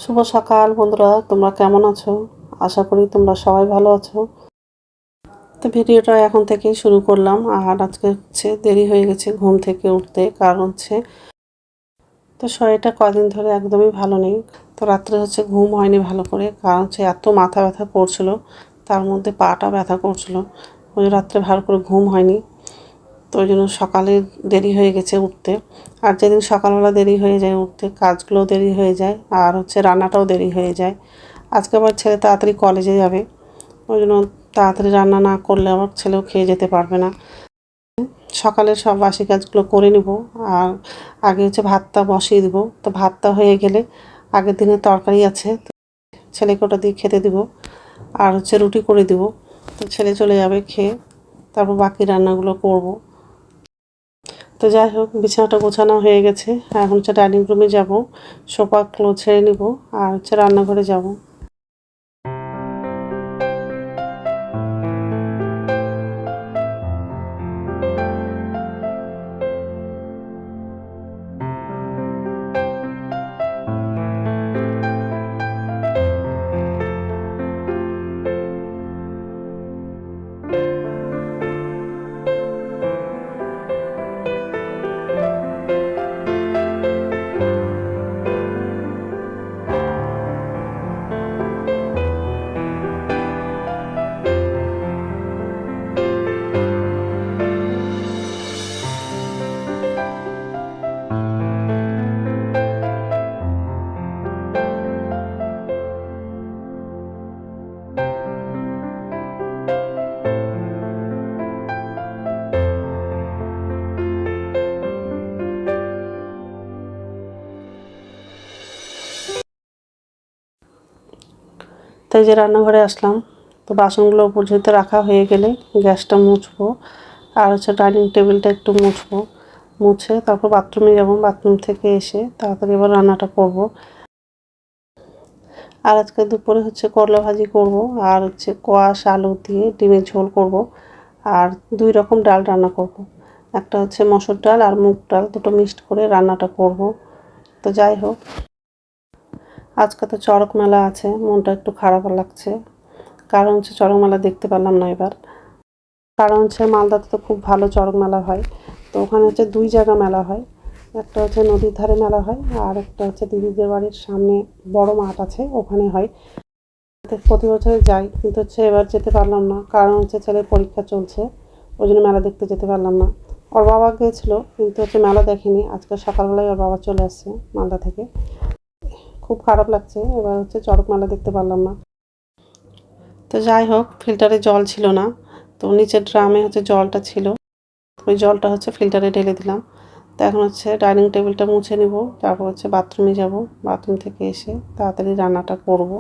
শুভ সকাল বন্ধুরা, তোমরা কেমন আছো? আশা করি তোমরা সবাই ভালো আছো। তো ভিডিওটা এখন থেকেই শুরু করলাম। আর আজকে দেরি হয়ে গেছে ঘুম থেকে উঠতে, কারণ তো শরীরটা কদিন ধরে একদমই ভালো নেই। তো রাত্রে ঘুম হয়নি ভালো করে, কারণ এত মাথা ব্যথা করছিল, তার মধ্যে পাটা ব্যথা করছিল। ওই রাত্রে ভালো করে ঘুম হয়নি, তো ওই জন্য সকালে দেরি হয়ে গেছে উঠতে। আর যেদিন সকালবেলা দেরি হয়ে যায় উঠতে, কাজগুলো দেরি হয়ে যায়, আর রান্নাটাও দেরি হয়ে যায়। আজকে আবার ছেলে তাড়াতাড়ি কলেজে যাবে, ওই জন্য তাড়াতাড়ি রান্না না করলে আবার ছেলেও খেয়ে যেতে পারবে না। সকালের সব বাসি কাজগুলো করে নিব। আর আগে ভাতটা বসিয়ে দিব। তো ভাতটা হয়ে গেলে আগের দিনের তরকারি আছে, ছেলেকে ওটা দিয়ে খেতে দিব। আর রুটি করে দিব। তো ছেলে চলে যাবে খেয়ে, তারপর বাকি রান্নাগুলো করব। তো যাই হোক, বিছানাটা গোছানো হয়ে গেছে। এখন ডাইনিং রুমে যাব, সোফাগুলো ছেড়ে নিব, আর রান্নাঘরে যাব। তাই রান্নাঘরে আসলাম। তো বাসনগুলো উপর ঝুঁতে রাখা হয়ে গেলে গ্যাসটা মুছবো, আর ডাইনিং টেবিলটা একটু মুছে তারপর বাথরুমে যাব। বাথরুম থেকে এসে তাড়াতাড়ি এবার রান্নাটা করব। আর আজকে দুপুরে করলা ভাজি করব, আর কোয়াশ আলু দিয়ে ডিমের ঝোল করব, আর 2 রকম ডাল রান্না করব। একটা মসুর ডাল আর মুগ ডাল, দুটো মিক্সড করে রান্নাটা করব। তো যাই হোক, আজকে তো চড়ক মেলা আছে, মনটা একটু খারাপ লাগছে, কারণ চড়ক মেলা দেখতে পারলাম না এবার। কারণ মালদাতে তো খুব ভালো চড়ক মেলা হয়। তো ওখানে 2 জায়গা মেলা হয়, একটা নদীর ধারে মেলা হয়, আর একটা দিদিদের বাড়ির সামনে বড় মাঠ আছে, ওখানে হয়। প্রতি বছর যাই, কিন্তু এবার যেতে পারলাম না, কারণ ছেলের পরীক্ষা চলছে, ওই জন্য মেলা দেখতে যেতে পারলাম না। ওর বাবা গিয়েছিল, কিন্তু মেলা দেখেনি। আজকে সকালবেলায় ওর বাবা চলে আসছে মালদা থেকে। খুব খারাপ লাগছে, এবার চড়ক মেলা দেখতে পারলাম না। তো যাই হোক, ফিল্টারে জল ছিল না, তো নিচের ড্রামে জলটা ছিল, ওই জলটা ফিল্টারে ঢেলে দিলাম। তো এখন ডাইনিং টেবিলটা মুছে নিব, তারপর বাথরুমে যাব। বাথরুম থেকে এসে তাড়াতাড়ি রান্নাটা করব।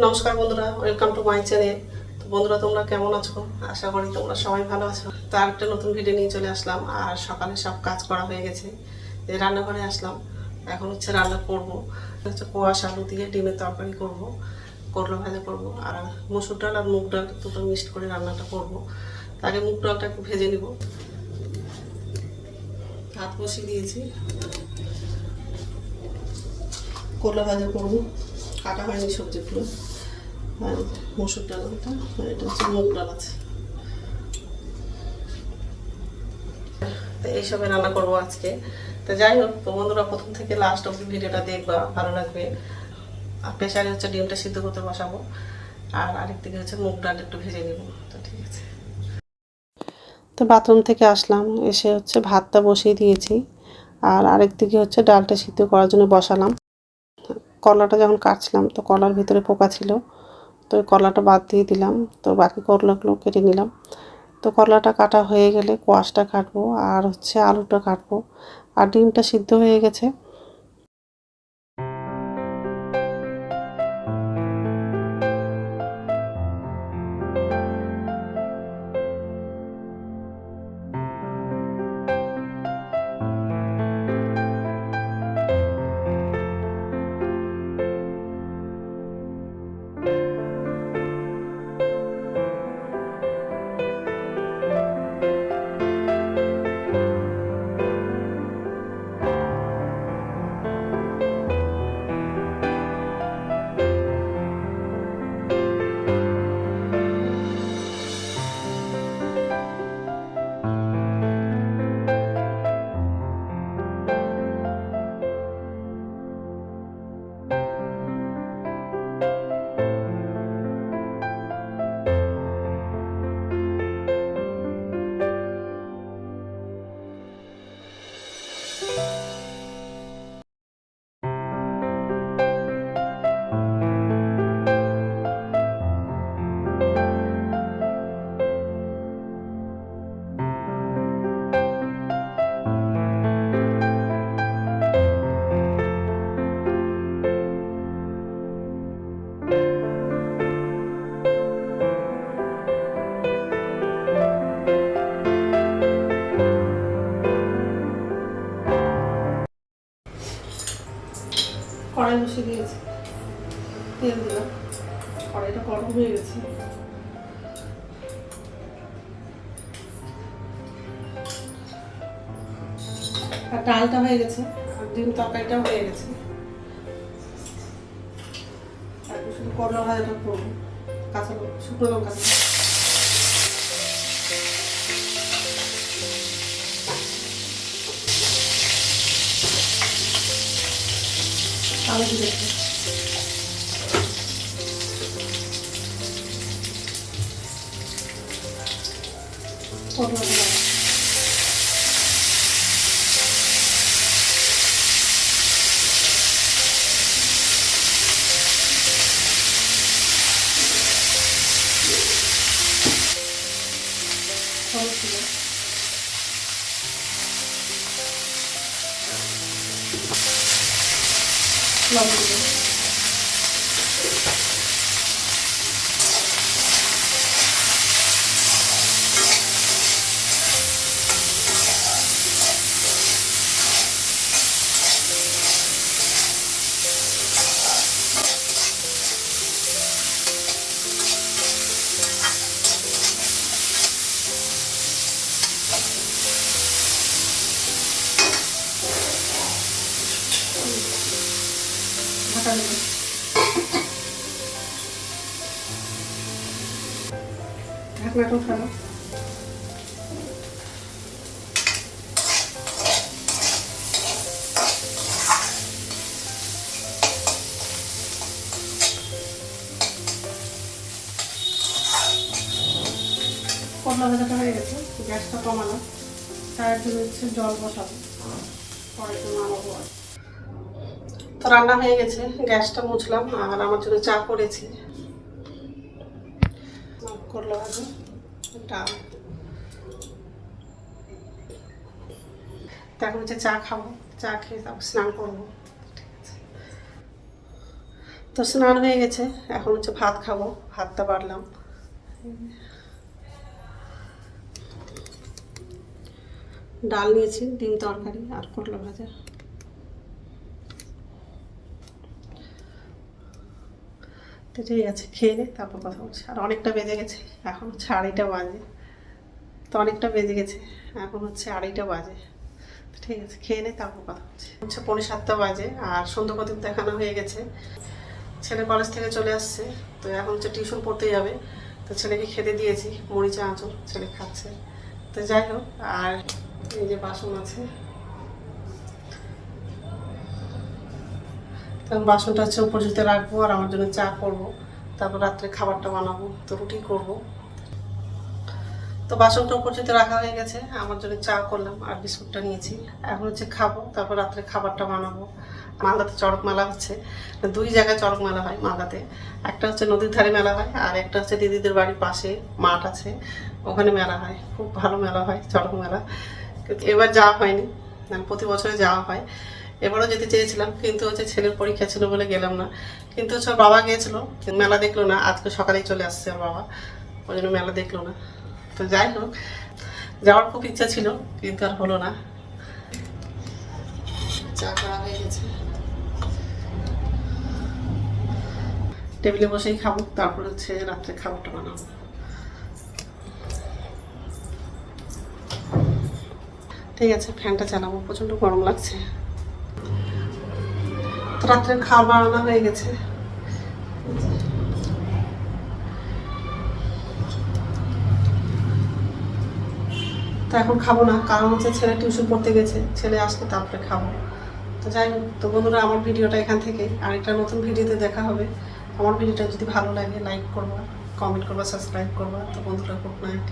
নমস্কার বন্ধুরা, ওয়েলকাম টু মাই চ্যানেল। তো বন্ধুরা, তোমরা কেমন আছো? আশা করি তোমরা সবাই ভালো আছো। তো আরেকটা নতুন ভিডিও নিয়ে চলে আসলাম। আর সকালে সব কাজ করা হয়ে গেছে, রান্নাঘরে আসলাম। এখন রান্না করব, কোয়াশ আলু দিয়ে ডিমের তরকারি করব, করলা ভাজা করব, আর মসুর ডাল আর মুগ ডাল দুটো মিক্সড করে রান্নাটা করব। আগে মুগ ডালটা একটু ভেজে নিব। ভাত বসিয়ে দিয়েছি, করলা ভাজা করব, কাটা হয়নি সবজিগুলো। আর মসুর ডাল, এটা মুগ ডাল আছে। তো এইসবে রান্না করবো আজকে। তো যাই হোক, তো বন্ধুরা প্রথম থেকে লাস্ট অব্দি ভিডিওটা দেখবা, ভালো লাগবে। আর প্রেশারে ডিমটা সিদ্ধ করতে বসাবো, আর আরেক দিকে মুগ ডাল একটু ভেজে নেব। তো ঠিক আছে। তো বাথরুম থেকে আসলাম, এসে ভাতটা বসিয়ে দিয়েছি, আর আরেক দিকে ডালটা সিদ্ধ করার জন্য বসালাম। কলাটা যখন কাটছিলাম, তো কলার ভিতরে পোকা ছিল, তো ওই কলাটা বাদ দিয়ে দিলাম। তো বাকি করলাগুলো কেটে নিলাম। তো করলাটা কাটা হয়ে গেলে কোয়াশটা কাটবো, আর আলুটা কাটবো, আর ডিমটা সিদ্ধ হয়ে গেছে। কড়াই বসিয়ে দিয়েছি, তেল দিলাম, কড়াইটা গরম হয়ে গেছে। আর ডালটা হয়ে গেছে, আর ডিম তরকারিটাও হয়ে গেছে। এখন শুধু করলা ভাজাটা করবো, কাঁচা শুকনো লঙ্কা আলু দিয়েছি। করলাটা লবণ দেব, ঢাকা দেব। ঢাকনাটা উঠানো, করলা ভাজাটা হয়ে গেছে, গ্যাসটা কমানো, চায়ের জন্য হচ্ছে জল বসাবো, পরে তো নামাবো। আর তো রান্না হয়ে গেছে, গ্যাসটা মুছলাম, আর আমার জন্য চা করেছি, করলা ভাজা, ডাল। এখন হচ্ছে চা খাবো, চা খেয়ে তারপর স্নান করবো। ঠিক আছে, তো স্নান হয়ে গেছে, এখন হচ্ছে ভাত খাবো, ভাতটা বাড়লাম। ডাল নিয়েছি, ডিম তরকারি আর করলা ভাজা। তো ঠিক আছে, খেয়ে নে তারপর কথা বলছি। আর অনেকটা বেজে গেছে, এখন হচ্ছে 2:30 বাজে। তো অনেকটা বেজে গেছে, এখন হচ্ছে 2:30 বাজে। ঠিক আছে, খেয়ে নে তারপর কথা বলছি। হচ্ছে 6:45 বাজে, আর সন্ধ্যা প্রদীপ দেখানো হয়ে গেছে। ছেলে কলেজ থেকে চলে আসছে, তো এখন হচ্ছে টিউশন পড়তে যাবে। তো ছেলেকে খেতে দিয়েছি মুড়ি চা আঁচড়, ছেলে খাচ্ছে। তো যাই হোক, আর এই যে বাসন আছে, তখন বাসনটা হচ্ছে উপর জুতে রাখবো, আর আমার জন্য চা করবো, তারপর রাত্রে খাবারটা বানাবো, তো রুটি করবো। তো বাসনটা উপর জুতে রাখা হয়ে গেছে, আমার জন্য চা করলাম আর বিস্কুটটা নিয়েছি। এখন হচ্ছে খাবো, তারপর রাত্রে খাবারটা বানাবো। মালদাতে চড়ক মেলা হচ্ছে, 2 জায়গায় চড়ক মেলা হয় মালদাতে। একটা হচ্ছে নদীর ধারে মেলা হয়, আর একটা হচ্ছে দিদিদের বাড়ির পাশে মাঠ আছে, ওখানে মেলা হয়। খুব ভালো মেলা হয় চড়ক মেলা, কিন্তু এবার যাওয়া হয়নি, মানে প্রতি বছরে যাওয়া হয়। এবারও যেতে চেয়েছিলাম, কিন্তু হচ্ছে ছেলের পরীক্ষা ছিল বলে গেলাম না। কিন্তু হচ্ছে ওর বাবা গিয়েছিল, মেলা দেখলো না, আজকে সকালেই চলে আসছে ওর বাবা, ওই জন্য মেলা দেখলো না। তো যাই হোক, যাওয়ার খুব ইচ্ছা ছিল, কিন্তু আর হলো না। চা করা হয়ে গেছে, টেবিলে বসেই খাবো, তারপর হচ্ছে রাত্রে খাবারটা বানাবো। ঠিক আছে, ফ্যানটা চালাবো, প্রচণ্ড গরম লাগছে। তো রাত্রে খাবার বানানো হয়ে গেছে। তো এখন খাবো না, কারণ হচ্ছে ছেলে টিউশন পড়তে গেছে, ছেলে আসলে তারপরে খাবো। তো যাই হোক, তো বন্ধুরা, আমার ভিডিওটা এখান থেকে, আর একটা নতুন ভিডিওতে দেখা হবে। আমার ভিডিওটা যদি ভালো লাগে লাইক করবা, কমেন্ট করবা, সাবস্ক্রাইব করবা। তো বন্ধুরা, গুড নাইট।